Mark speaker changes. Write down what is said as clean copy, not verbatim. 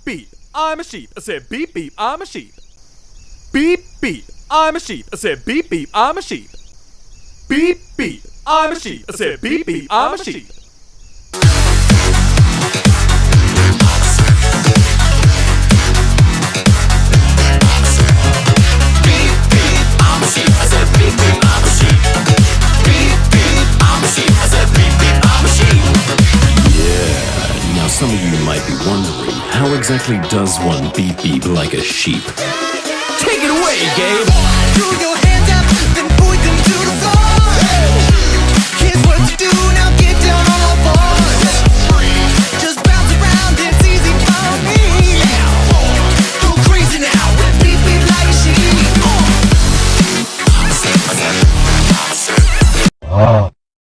Speaker 1: beep, I'm a sheep. I said beep beep, I'm a sheep. Beep beep, I'm a sheep. I said beep beep, I'm a sheep. Beep beep, I'm a sheep. I said beep beep, I'm a sheep.
Speaker 2: Some of you might be wondering, how exactly does one beep beep like a sheep? Take it away, Gabe!